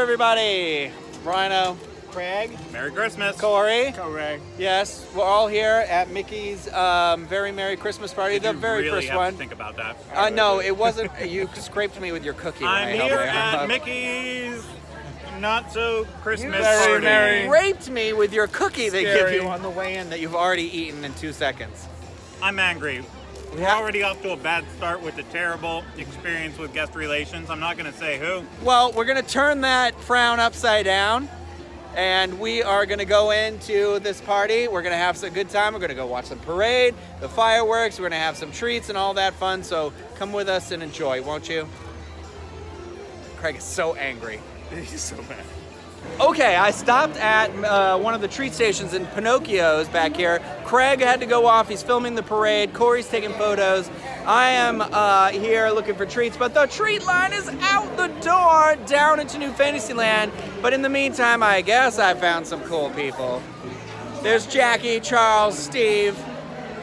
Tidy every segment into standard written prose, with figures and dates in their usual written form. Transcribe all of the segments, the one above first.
everybody. Rhino, Craig. Merry Christmas. Corey. Correct. Yes, we're all here at Mickey's Very Merry Christmas Party, the very really first have one. To think about that. No, it wasn't. You scraped me with your cookie. I'm when I here helped at Mickey's Not So Christmas You Party. raped me with your cookie they give Scary. you on the way in that you've already eaten in 2 seconds. I'm angry. We're already off to a bad start with a terrible experience with guest relations. I'm not going to say who. Well, we're going to turn that frown upside down, and we are going to go into this party. We're going to have a good time. We're going to go watch the parade, the fireworks. We're going to have some treats and all that fun. So come with us and enjoy, won't you? Craig is so angry. He's so mad. Okay, I stopped at one of the treat stations in Pinocchio's back here. Craig had to go off. He's filming the parade. Corey's taking photos. I am here looking for treats, but the treat line is out the door down into New Fantasyland. But in the meantime, I guess I found some cool people. There's Jackie, Charles, Steve,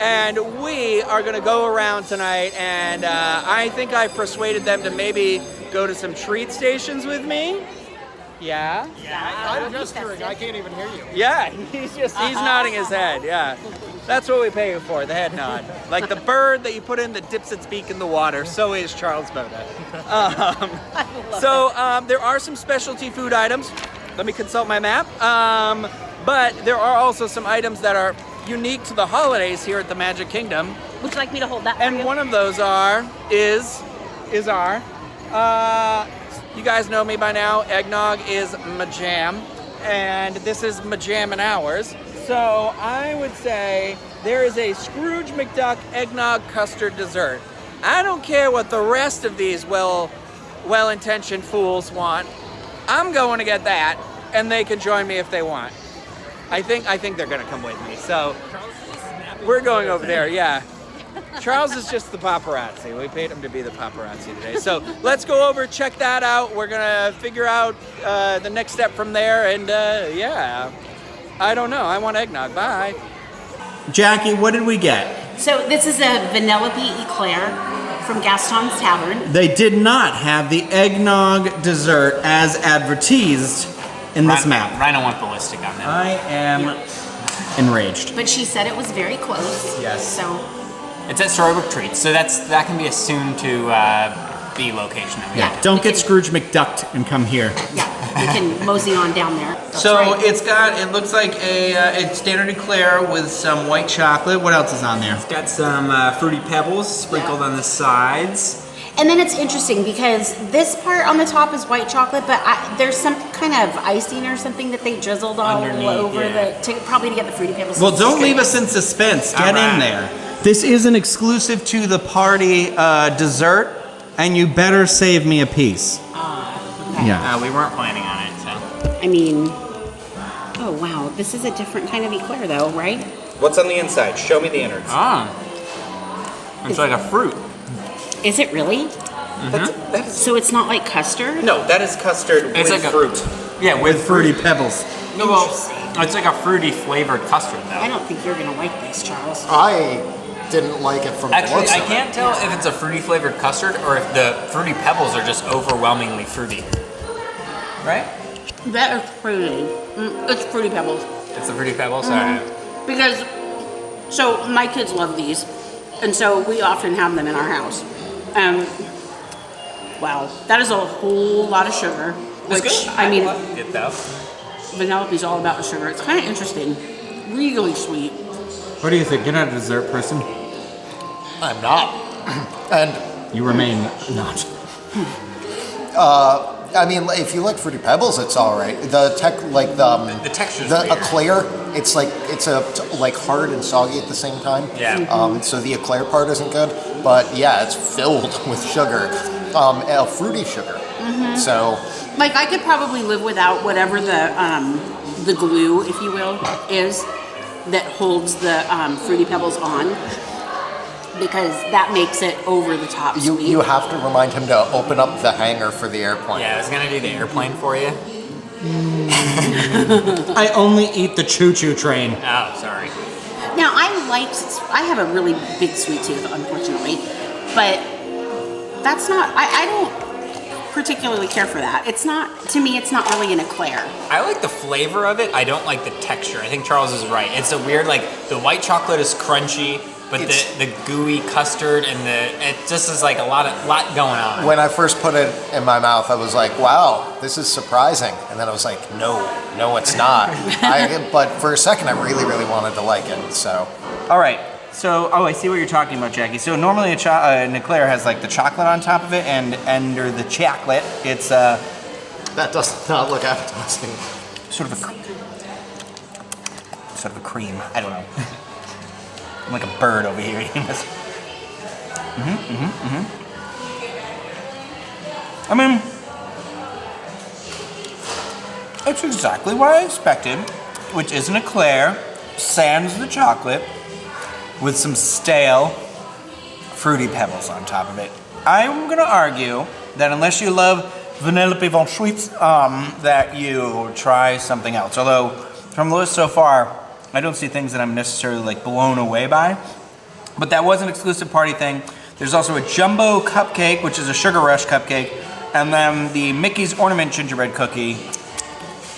and we are going to go around tonight, and I think I've persuaded them to maybe go to some treat stations with me. Yeah? I'm gesturing. I can't even hear you. Yeah, he's nodding his head, yeah. That's what we pay you for, the head nod. Like the bird that you put in that dips its beak in the water, so is Charles Boda. There are some specialty food items. Let me consult my map. But there are also some items that are unique to the holidays here at the Magic Kingdom. Would you like me to hold that for And you? one of those is our, you guys know me by now, eggnog is my jam, and this is my jam and ours. So I would say there is a Scrooge McDuck eggnog custard dessert. I don't care what the rest of these well-intentioned fools want. I'm going to get that, and they can join me if they want. I think they're gonna come with me. So we're going over there, yeah. Charles is just the paparazzi. We paid him to be the paparazzi today. So let's go over, check that out. We're gonna figure out the next step from there, and yeah. I don't know, I want eggnog, bye. Jackie, what did we get? So this is a Vanellope eclair from Gaston's Tavern. They did not have the eggnog dessert as advertised in this map. Rhino went ballistic on that. I am enraged. But she said it was very close. Yes. So It's at Storybook Treats, so that can be assumed to be location that we Yeah. have to. Don't get Scrooge McDucked and come here. yeah, you can mosey on down there. That's So right. it looks like a standard eclair with some white chocolate. What else is on there? It's got some Fruity Pebbles sprinkled on the sides. And then it's interesting because this part on the top is white chocolate, but there's some kind of icing or something that they drizzled all Underneath, over yeah. probably to get the Fruity Pebbles. Well, don't leave us in suspense. Get in there. This is an exclusive to the party dessert, and you better save me a piece. Okay. Yeah. We weren't planning on it, so. I mean, oh wow, this is a different kind of eclair though, right? What's on the inside? Show me the innards. It's like a fruit. Is it really? That's So it's not like custard? no, that is custard It's with like fruit. Yeah, With fruity pebbles. No, well, it's like a fruity flavored custard, though. I don't think you're gonna like this, Charles. I didn't like it from the Actually, looks I of can't it. tell if it's a fruity flavored custard or if the Fruity Pebbles are just overwhelmingly fruity. Right? That is fruity. It's Fruity Pebbles. It's the Fruity Pebbles? Alright. Because, so my kids love these, and so we often have them in our house. Wow, that is a whole lot of sugar. Which, I mean, Get that. Vanellope's all about the sugar. It's kind of interesting. Really sweet. What do you think? You're not a dessert person? I'm not. And You remain not. I mean, if you like Fruity Pebbles, it's all right. The texture's the weird. eclair, it's like hard and soggy at the same time. Yeah. So the eclair part isn't good, but yeah, it's filled with sugar, a fruity sugar. So Like I could probably live without whatever the glue, if you will, is that holds the Fruity Pebbles on, because that makes it over the top sweet. you have to remind him to open up the hanger for the airplane. Yeah, I was gonna do the airplane for you. I only eat the choo-choo train. Oh, sorry. Now I have a really big sweet tooth, unfortunately, but that's not. I don't particularly care for that. It's not, to me, it's not really an eclair. I like the flavor of it. I don't like the texture. I think Charles is right. It's a weird, like, the white chocolate is crunchy, but the gooey custard and it just is like a lot going on. When I first put it in my mouth, I was like, wow, this is surprising. And then I was like, no, it's not. But for a second, I really, really wanted to like it, so. All right. So, I see what you're talking about, Jackie. So normally an eclair has like the chocolate on top of it, and under the chocolate, it's That does not look appetizing. sort of a cream. I don't know. I'm like a bird over here eating this. I mean, it's exactly what I expected, which is an eclair, sans the chocolate, with some stale fruity pebbles on top of it. I'm gonna argue that unless you love Vanellope von Schweetz, that you try something else. Although, from the list so far, I don't see things that I'm necessarily like blown away by. But that was an exclusive party thing. There's also a jumbo cupcake, which is a Sugar Rush cupcake, and then the Mickey's Ornament gingerbread cookie.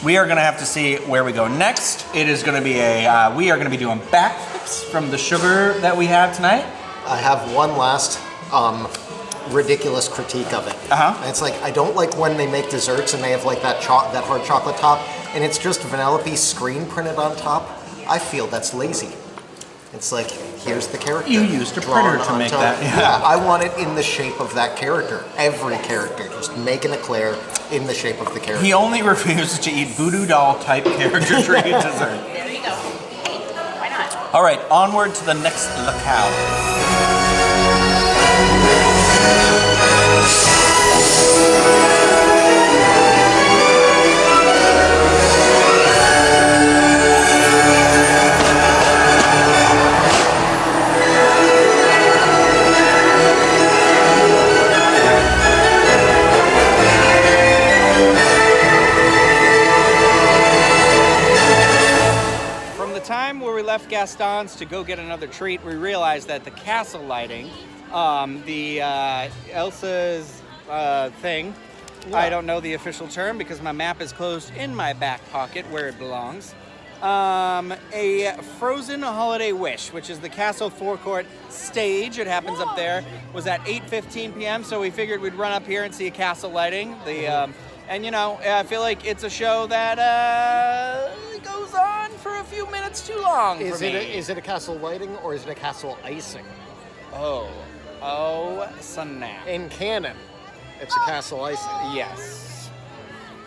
We are gonna have to see where we go next. It is gonna be we are gonna be doing backflips from the sugar that we have tonight. I have one last ridiculous critique of it. And it's like, I don't like when they make desserts and they have like that hard chocolate top, and it's just Vanellope screen printed on top. I feel that's lazy. It's like, here's the character. You used a printer to make that. Yeah, I want it in the shape of that character. Every character. Just make an eclair in the shape of the character. He only refuses to eat voodoo doll type character treat dessert. There you go. Hey, why not? All right, onward to the next locale. Left Gaston's to go get another treat, we realized that the castle lighting, Elsa's thing, I don't know the official term because my map is closed in my back pocket where it belongs. A Frozen Holiday Wish, which is the castle forecourt stage, it happens up there, was at 8:15 p.m. So we figured we'd run up here and see a castle lighting. And you know, I feel like it's a show that goes on for a few minutes too long for me. Is it a castle lighting or is it a castle icing? Oh, snap. In canon, it's a castle icing. Yes.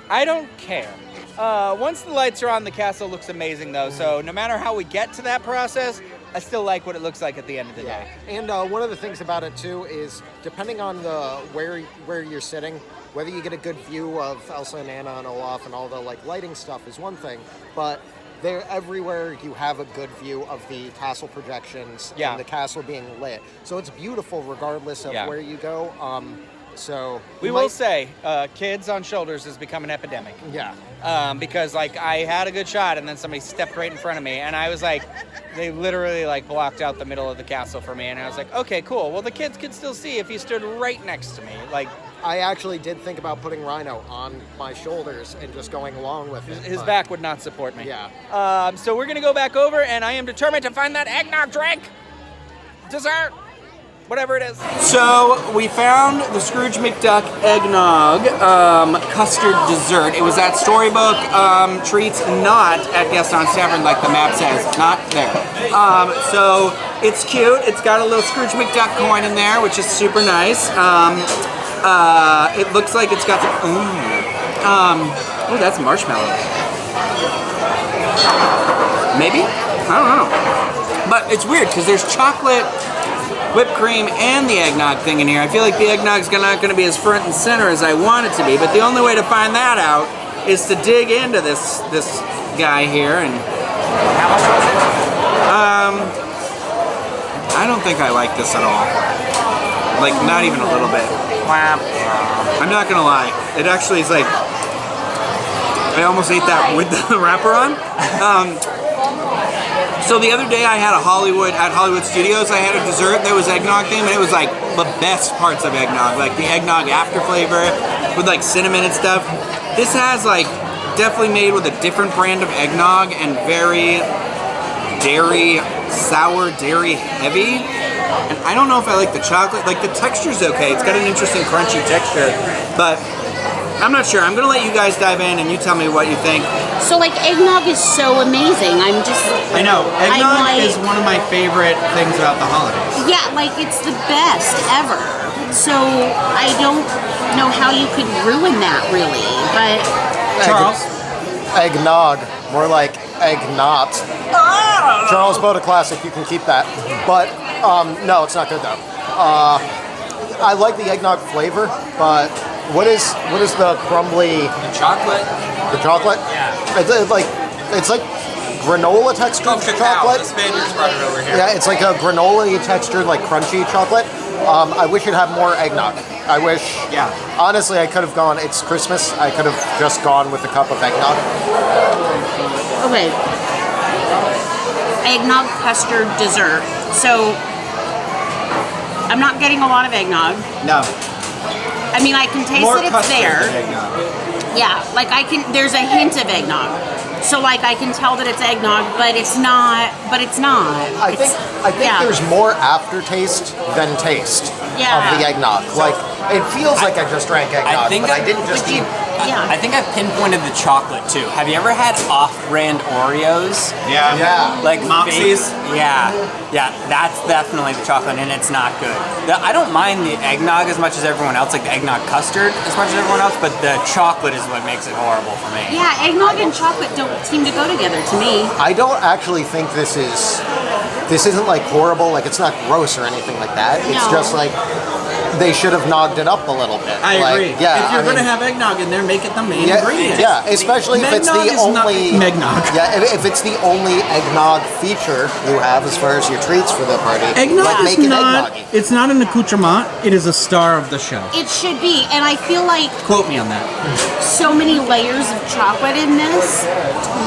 I don't care. Once the lights are on, the castle looks amazing though, so no matter how we get to that process, I still like what it looks like at the end of the day. And one of the things about it too is, depending on where you're sitting, whether you get a good view of Elsa and Anna and Olaf and all the like lighting stuff is one thing, but everywhere you have a good view of the castle projections and the castle being lit. So it's beautiful regardless of where you go. So we will say, kids on shoulders has become an epidemic. Yeah. Because like I had a good shot and then somebody stepped right in front of me and I was like, they literally like blocked out the middle of the castle for me and I was like, okay, cool. Well, the kids could still see if he stood right next to me. Like, I actually did think about putting Rhino on my shoulders and just going along with it. His back would not support me. Yeah. So we're gonna go back over and I am determined to find that eggnog drink, dessert, whatever it is. So we found the Scrooge McDuck eggnog custard dessert. It was at Storybook Treats, not at Gaston's Tavern like the map says, not there. So it's cute. It's got a little Scrooge McDuck coin in there, which is super nice. It looks like it's got some, oh, that's marshmallow. Maybe? I don't know. But it's weird because there's chocolate, whipped cream, and the eggnog thing in here. I feel like the eggnog's not going to be as front and center as I want it to be, but the only way to find that out is to dig into this guy here. And how much was it? I don't think I like this at all. Like, not even a little bit. I'm not gonna lie. It actually is like, I almost ate that with the wrapper on. So the other day I had at Hollywood Studios, I had a dessert that was eggnog themed, and it was like the best parts of eggnog, like the eggnog after flavor, with like cinnamon and stuff. This has like definitely made with a different brand of eggnog and very dairy, sour, dairy heavy. And I don't know if I like the chocolate. Like the texture's okay. It's got an interesting crunchy texture, but I'm not sure. I'm gonna let you guys dive in and you tell me what you think. So like eggnog is so amazing. I know. Eggnog like, is one of my favorite things about the holidays. Yeah, like it's the best ever. So I don't know how you could ruin that really, but Charles? Eggnog, more like eggnot. Charles Boda Classic, you can keep that. But no, it's not good though. I like the eggnog flavor, but what is the crumbly? The chocolate? The chocolate? Yeah. It's like granola textured chocolate. The Spaniards brought it over here. Yeah, it's like a granola textured, like crunchy chocolate. I wish it had more eggnog. I wish. Yeah. Honestly, I could have gone. It's Christmas. I could have just gone with a cup of eggnog. okay. Eggnog custard dessert. So I'm not getting a lot of eggnog. No. I mean, I can taste More that it's custard there. than eggnog. Yeah, like there's a hint of eggnog. So like I can tell that it's eggnog, but it's not. I think yeah. there's more aftertaste than taste Yeah. of the eggnog. Like it feels like I just drank eggnog, but I didn't just eat. Yeah. I think I've pinpointed the chocolate too. Have you ever had off-brand Oreos? Yeah. Yeah. Like Moxies? Yeah, that's definitely the chocolate, and it's not good. I don't mind the eggnog as much as everyone else, like the eggnog custard as much as everyone else, but the chocolate is what makes it horrible for me. Yeah, eggnog and chocolate don't seem to go together to me. I don't actually think this isn't like horrible. Like it's not gross or anything like that. It's No. just like they should have nogged it up a little bit. I Like, agree. Yeah. If you're I going to mean, have eggnog in there, make it the main yeah, ingredient. yeah, especially if it's Megnog the is not only Megnog. Yeah, if it's the only eggnog feature you have as far as your treats for the party, Eggnog like is make it not. eggnoggy. It's not an accoutrement. It is a star of the show. It should be, and I feel like Quote me on that. so many layers of chocolate in this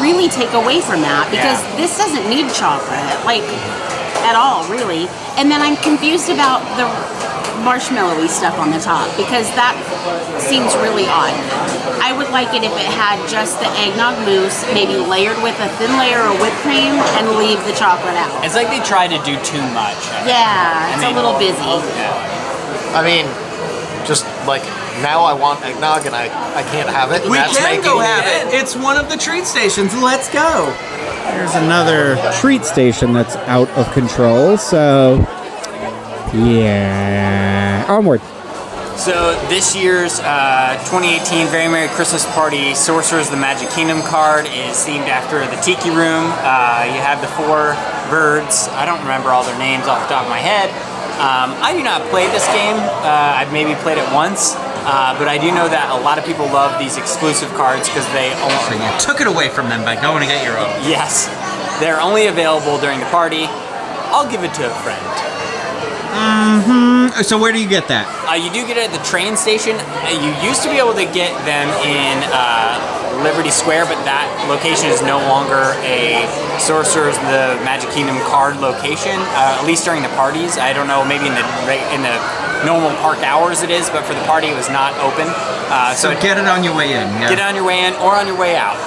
really take away from that because this doesn't need chocolate, like at all, really. And then I'm confused about the marshmallowy stuff on the top because that seems really odd. I would like it if it had just the eggnog mousse, maybe layered with a thin layer of whipped cream and leave the chocolate out. It's like they try to do too much. Yeah, it's a little busy. I mean, just like now I want eggnog and I can't have it. And We that's can making go me- have it. It's one of the treat stations. Let's go. There's another treat station that's out of control, so yeah, onward. So this year's 2018 Very Merry Christmas Party Sorcerers of the Magic Kingdom card is themed after the Tiki Room. You have the 4 birds. I don't remember all their names off the top of my head. I do not play this game. I've maybe played it once, but I do know that a lot of people love these exclusive cards because they So you took it away from them by going to get your own. yes, they're only available during the party. I'll give it to a friend. So where do you get that? You do get it at the train station. You used to be able to get them in Liberty Square, but that location is no longer a Sorcerers of the Magic Kingdom card location, at least during the parties. I don't know, maybe in the normal park hours it is, but for the party it was not open. So get it on your way in. Yeah. Get it on your way in or on your way out.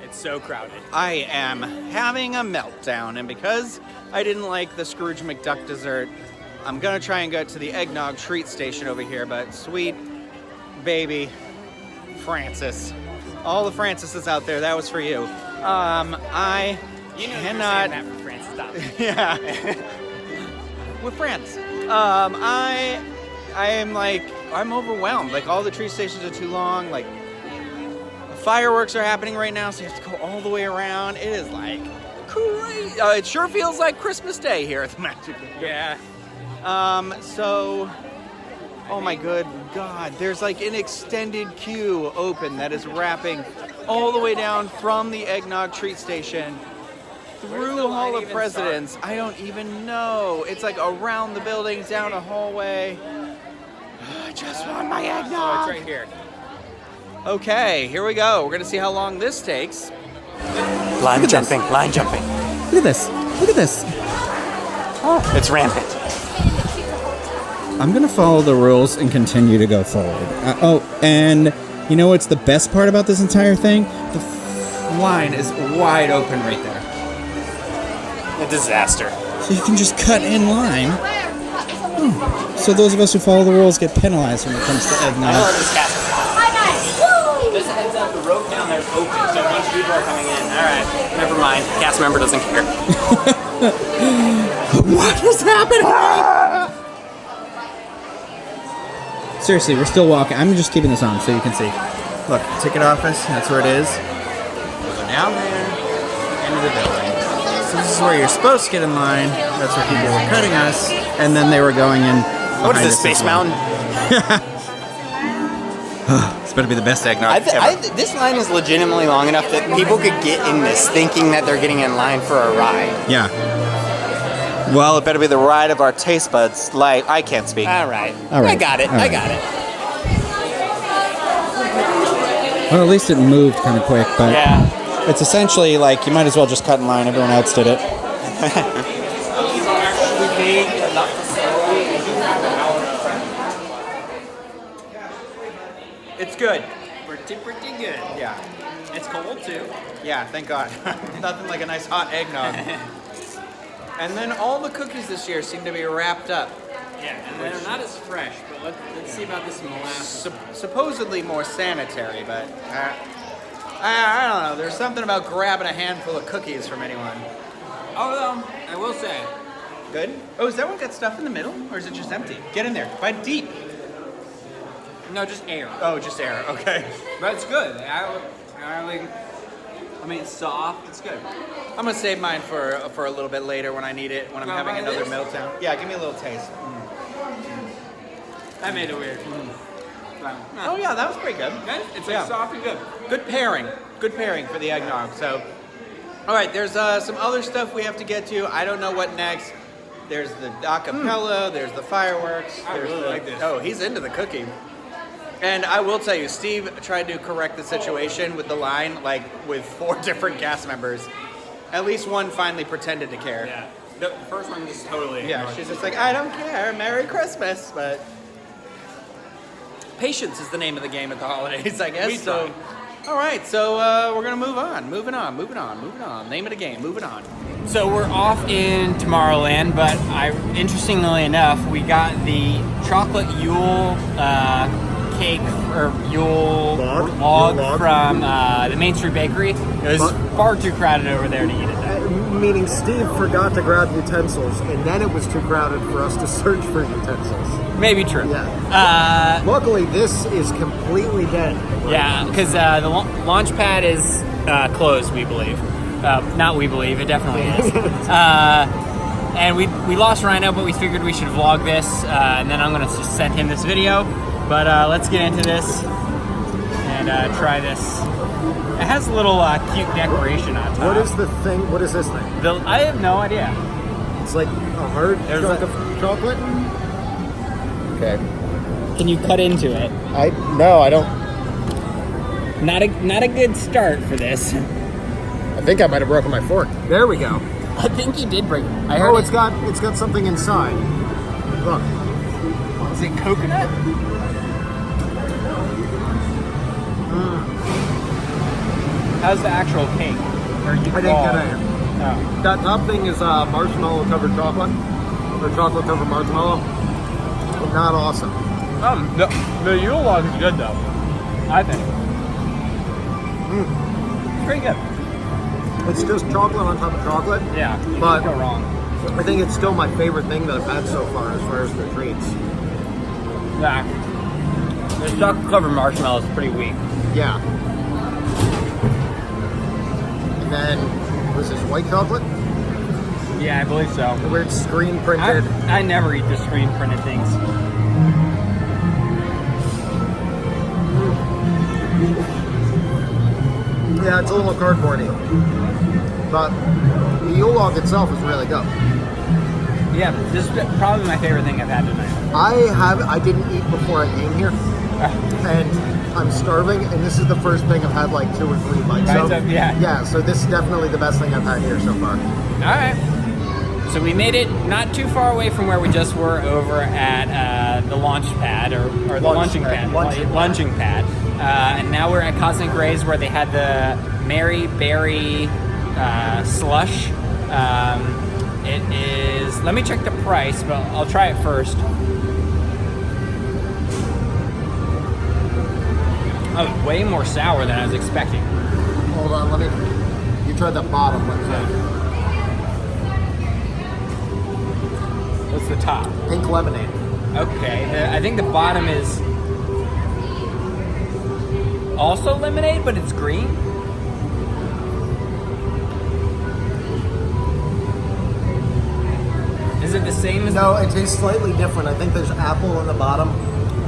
It's so crowded. I am having a meltdown, and because I didn't like the Scrooge McDuck dessert, I'm gonna try and go to the eggnog treat station over here, but sweet baby Francis, all the Francises out there, that was for you. I cannot. that for Francis. Yeah, we're friends. I am like, I'm overwhelmed. Like all the treat stations are too long. Like fireworks are happening right now, so you have to go all the way around. It is like crazy. It sure feels like Christmas Day here at the Magic Kingdom. Yeah. So, oh my good God, there's like an extended queue open that is wrapping all the way down from the eggnog treat station through the Hall of Presidents. I don't even know. It's like around the building, down a hallway. I just want my eggnog. It's right here. Okay, here we go. We're gonna see how long this takes. Line jumping. Look at this. Look at this. It's rampant. I'm going to follow the rules and continue to go forward. And you know what's the best part about this entire thing? The line is wide open right there. A disaster. So you can just cut in line. So those of us who follow the rules get penalized when it comes to eggnog. I love this cast. Just a heads up, the road down there is open, so a bunch of people are coming in. Alright, never mind. Cast member doesn't care. What is happening? Seriously, we're still walking. I'm just keeping this on so you can see. Look, ticket office, that's where it is. We'll go down there, into the building. So this is where you're supposed to get in line. That's where people were cutting us, and then they were going in. What is this, Space Mountain? It's better be the best eggnog ever. This line is legitimately long enough that people could get in this thinking that they're getting in line for a ride. Yeah. Well, it better be the ride of our taste buds. Like, I can't speak. All right. All right. I got it. All right. I got it. Well, at least it moved kind of quick, but Yeah. it's essentially like you might as well just cut in line. Everyone else did it. It's good. Pretty good. Yeah. It's cold too. Yeah, thank God. Nothing like a nice hot eggnog. And then all the cookies this year seem to be wrapped up. Yeah, and they're not as fresh, but let's see about this molasses. Supposedly more sanitary, but I don't know. There's something about grabbing a handful of cookies from anyone. Oh, I will say. Good? Oh, is that one got stuff in the middle? Or is it just empty? Get in there. Bite deep. No, just air. Oh, just air. Okay. But it's good. I mean, it's soft. It's good. I'm going to save mine for a little bit later when I need it, when I'm having another meltdown. Yeah, give me a little taste. I made it weird. Oh, yeah, that was pretty good. Good? It's Yeah. like soft and good. Good pairing. Good pairing for the eggnog. So, all right, there's some other stuff we have to get to. I don't know what next. There's the acapella. There's the fireworks. I really like this. Oh, he's into the cooking. And I will tell you, Steve tried to correct the situation with the line, like with 4 different cast members. At least one finally pretended to care. Yeah. The first one just totally. Yeah, she's just like, I don't care, Merry Christmas, but patience is the name of the game at the holidays, I guess. So, all right, so we're gonna move on. Moving on. Name of the game, moving on. So we're off in Tomorrowland, but interestingly enough, we got the chocolate Yule cake or Yule log from the Main Street Bakery. It was far too crowded over there to eat it. Meaning Steve forgot to grab utensils, and then it was too crowded for us to search for utensils. Maybe true. Yeah. Luckily, this is completely dead. Yeah, because the launch pad is closed, we believe. Not we believe, it definitely is. And we lost Rhino, but we figured we should vlog this, and then I'm going to just send him this video. But let's get into this and try this. It has a little cute decoration on top. What is the thing? What is this thing? I have no idea. It's like a hard chunk of chocolate? Okay. Can you cut into it? No, I don't. Not a good start for this. I think I might have broken my fork. There we go. I think you did break it. I heard it's got something inside. Look. Is it coconut? How's the actual cake? Or you I didn't get it. Oh. That top thing is marshmallow covered chocolate, or chocolate covered marshmallow. Not awesome. The Yule log is good though. I think. It's pretty good. It's just chocolate on top of chocolate. Yeah, you but can't go wrong. I think it's still my favorite thing that I've had so far as the treats. Yeah. The chocolate covered marshmallow is pretty weak. Yeah. And then, was this white chocolate? Yeah, I believe so. The weird screen printed. I never eat the screen printed things. Yeah, it's a little cardboardy. But the Yule log itself is really good. Yeah, this is probably my favorite thing I've had tonight. I didn't eat before I came here. And I'm starving, and this is the first thing I've had like 2 or 3 bites of. Yeah. Yeah, so this is definitely the best thing I've had here so far. All right. So we made it not too far away from where we just were over at the launch pad or the launching pad. Launching pad. And now we're at Cosmic Rays where they had the Mary Berry slush. It is, let me check the price, but I'll try it first. Oh, way more sour than I was expecting. Hold on, you tried the bottom one. What's the top? Pink lemonade. Okay, I think the bottom is also lemonade, but it's green. Is it the same as? No, it tastes slightly different. I think there's apple on the bottom,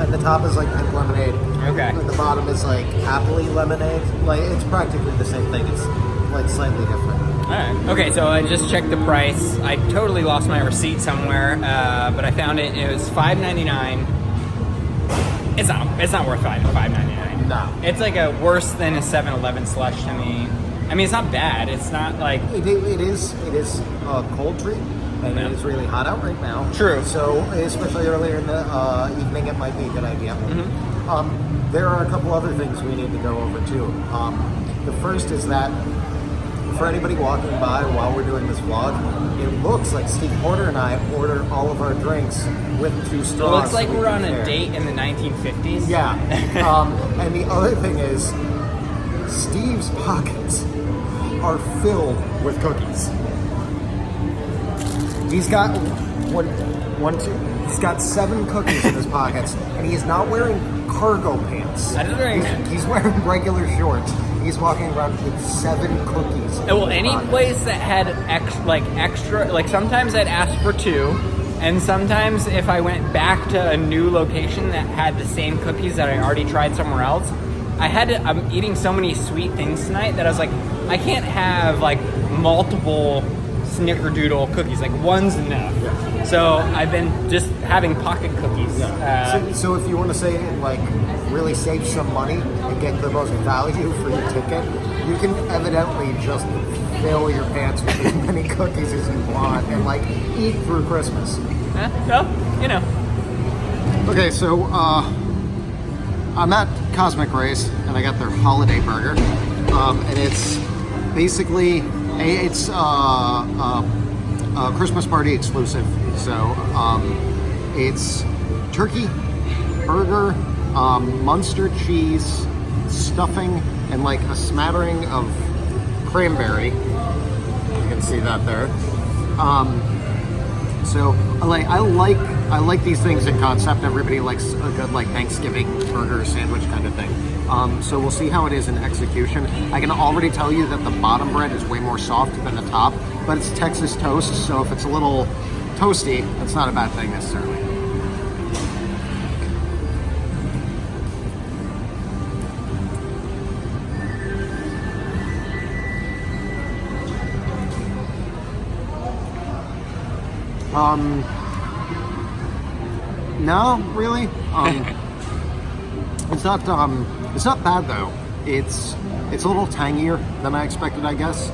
and the top is like pink lemonade. Okay. And the bottom is like appley lemonade. Like it's practically the same thing. It's like slightly different. Alright. Okay, so I just checked the price. I totally lost my receipt somewhere, but I found it. It was $5.99. It's not worth $5.99. No. It's like a worse than a 7-Eleven slush to me. I mean, it's not bad. It's not like It is a cold treat, and it is really hot out right now. True. So especially earlier in the evening, it might be a good idea. Mm-hmm. There are a couple other things we need to go over too. The first is that for anybody walking by while we're doing this vlog, it looks like Steve Porter and I ordered all of our drinks with 2 straws. it looks like so we we're on can a share. date in the 1950s. Yeah. And the other thing is, Steve's pockets are filled with cookies. He's got he's got 7 cookies in his pockets, and he is not wearing cargo pants. I didn't He's wearing regular shorts. He's walking around with 7 cookies. Well, in his any pockets. place that had extra, like sometimes I'd ask for 2, and sometimes if I went back to a new location that had the same cookies that I already tried somewhere else, I'm eating so many sweet things tonight that I was like, I can't have like multiple snickerdoodle cookies, like one's enough. Yeah. So I've been just having pocket cookies. So if you want to say like really save some money and get the most value for your ticket, you can evidently just fill your pants with as many cookies as you want and like eat through Christmas. Well, you know. Okay, so I'm at Cosmic Rays and I got their holiday burger, and it's basically it's a Christmas party exclusive. So it's turkey, burger, Munster cheese, stuffing, and like a smattering of cranberry. You can see that there. So I like these things in concept. Everybody likes a good like Thanksgiving burger sandwich kind of thing. So we'll see how it is in execution. I can already tell you that the bottom bread is way more soft than the top, but it's Texas toast, so if it's a little toasty, that's not a bad thing necessarily. No, really. It's not bad though. It's a little tangier than I expected, I guess.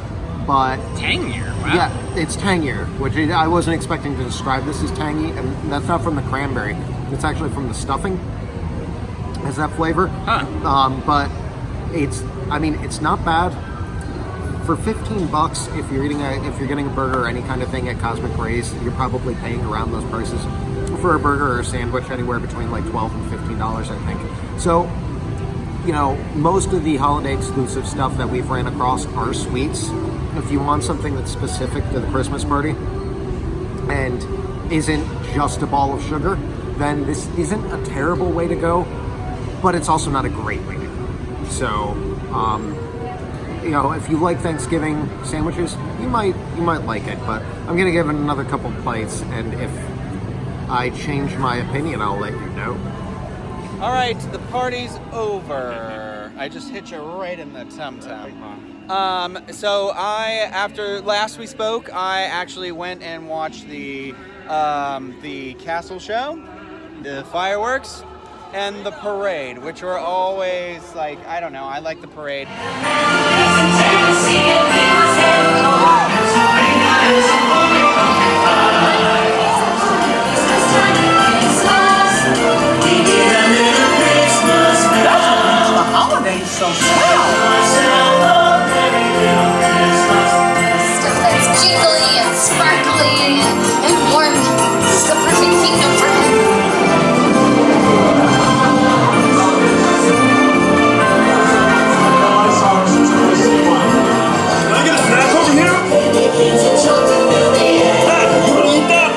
But Tangier? Wow. yeah, it's tangier, which I wasn't expecting to describe this as tangy, and that's not from the cranberry. It's actually from the stuffing. It has that flavor. Huh. But it's not bad. For $15, if you're getting a burger or any kind of thing at Cosmic Rays, you're probably paying around those prices. For a burger or a sandwich, anywhere between like $12 and $15, I think. So, you know, most of the holiday exclusive stuff that we've ran across are sweets. If you want something that's specific to the Christmas party and isn't just a ball of sugar, then this isn't a terrible way to go, but it's also not a great way to go. So, you know, if you like Thanksgiving sandwiches, you might like it, but I'm gonna give it another couple bites, and if I change my opinion, I'll let you know. All right, the party's over. I just hit you right in the tum-tum. So after last we spoke, I actually went and watched the castle show, the fireworks, and the parade, which were always like, I don't know, I like the parade. Tennessee, Stuff that's jingly and sparkly and warm. This is the perfect kingdom for him. Can I get a snack over here? Hey, you wanna eat that?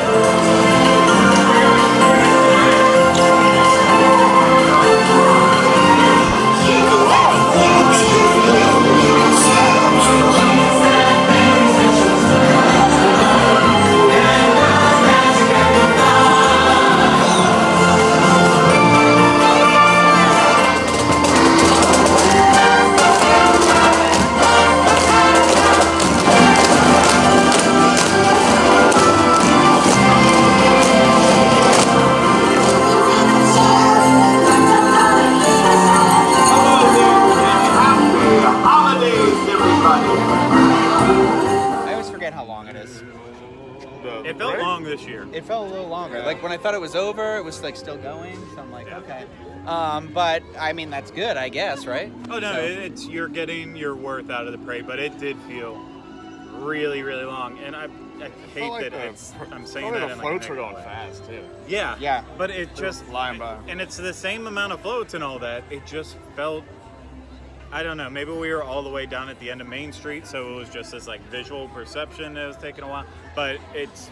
I always forget how long it is. It felt long this year. It felt a little longer. Like when I thought it was over, it was like still going. So I'm like, okay. But I mean, that's good, I guess, right? Oh no, So- it's you're getting your worth out of the parade, but it did feel really, really long, and I hate like that I'm saying that. the in floats like were a going negative way. fast too. Yeah, Yeah. but it just flying by. and it's the same amount of floats and all that. It just felt. I don't know. Maybe we were all the way down at the end of Main Street, so it was just this like visual perception that was taking a while. But it's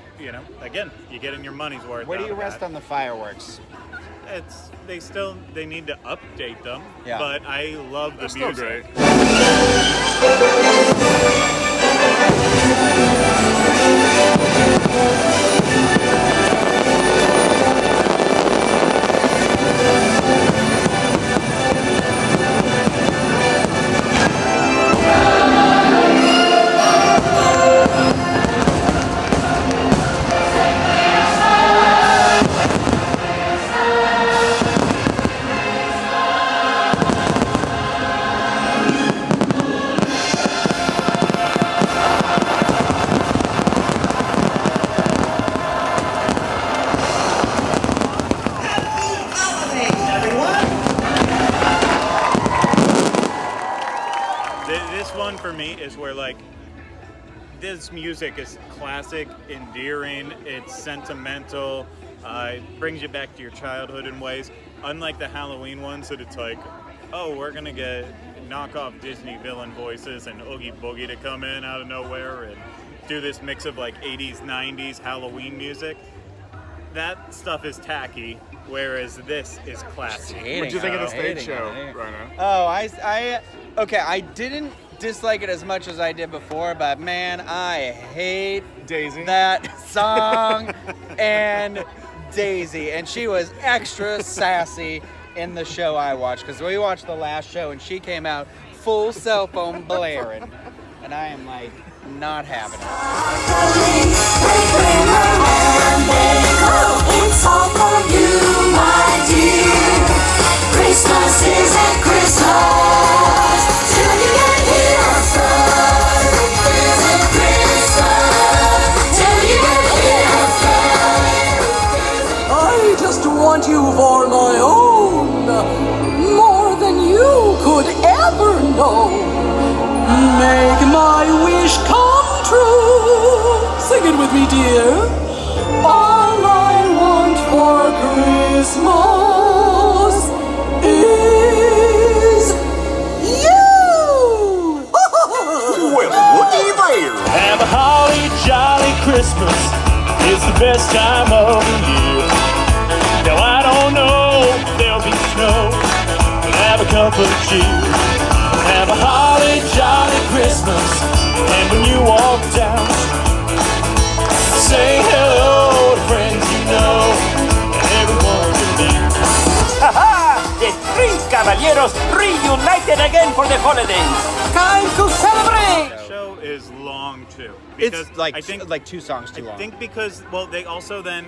again, you're getting your money's worth. Where do out you of rest that. on the fireworks? It's they need to update them. Yeah. But I love the They're still music. great. This one for me is where like this music is classic, endearing, it's sentimental, it brings you back to your childhood in ways. Unlike the Halloween ones that it's like, oh, we're gonna get knockoff Disney villain voices and Oogie Boogie to come in out of nowhere and do this mix of like 80s, 90s Halloween music. That stuff is tacky, whereas this is classic. What'd you think of the stage Hating show, on it. Rhino? Oh, okay, I didn't dislike it as much as I did before, but man, I hate Daisy. that song and Daisy. And she was extra sassy in the show I watched, because we watched the last show and she came out full cell phone blaring. And I am like, not having it. It's all for you, my dear. Christmas isn't Christmas till you get here first. Isn't Christmas till you get here first. I just want you for my own, more than you could ever know. Make my wish come true. Sing it with me, dear. All I want for Christmas is you. Well, looky there. Have a holly jolly Christmas. It's the best time of the year. Now I don't know if there'll be snow, but have a cup of cheer. Have a holly jolly Christmas, and when you walk down, say hello to friends you know, and everyone will be. Ha ha! The three caballeros reunited again for the holidays. Time to celebrate! The show is long too. It's like I think like 2 songs too I long. think because they also then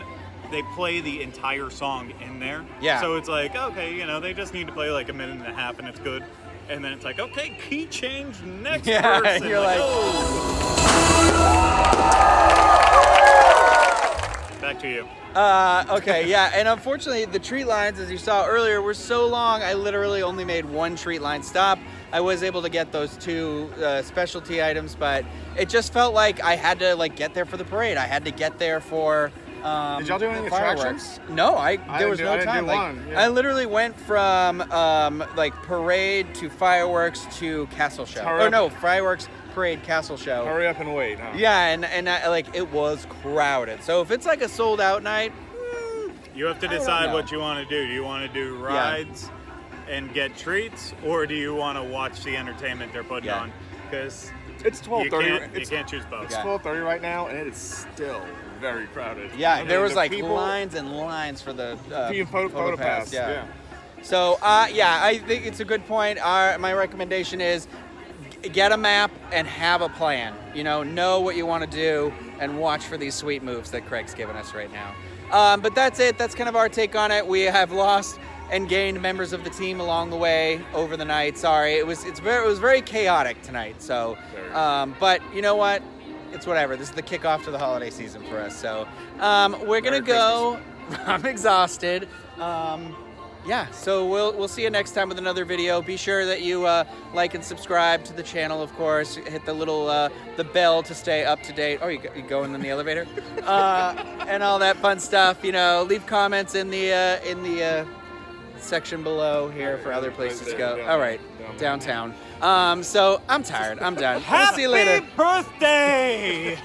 they play the entire song in there. Yeah. So it's like, okay, they just need to play like a minute and a half and it's good. And then it's like, okay, key change next Yeah, verse. And you're like- oh. back to you. Okay, yeah, and unfortunately, the treat lines, as you saw earlier, were so long. I literally only made one treat line stop. I was able to get those 2 specialty items, but it just felt like I had to get there for the parade. I had to get there for. Did y'all do any fireworks. attractions? No, there was no didn't time. do one, yeah. I literally went from parade to fireworks to castle show. Hurry up. No, fireworks, parade, castle show. Hurry up and wait, huh? Yeah, and it was crowded. So if it's a sold out night, You have to I don't decide know. what you want to do. Do you want to do rides and get treats, or do you want to watch the entertainment they're putting on? Because It's 12:30. You can't choose both. It's 12:30 right now, and it is still very crowded. yeah, I mean, there was the people- lines and lines for the photo pass. Yeah. So I think it's a good point. My recommendation is get a map and have a plan. Know what you want to do and watch for these sweet moves that Craig's given us right now. But that's it. That's kind of our take on it. We have lost and gained members of the team along the way over the night. Sorry, it was very chaotic tonight. So, but you know what? It's whatever. This is the kickoff to the holiday season for us. So we're gonna go. I'm exhausted. Yeah, so we'll see you next time with another video. Be sure that you like and subscribe to the channel, of course. Hit the little the bell to stay up to date. Oh, you going in the elevator, and all that fun stuff. Leave comments in the section below here for other places to go. All right, downtown. So I'm tired. I'm done. We'll see you later. Happy birthday!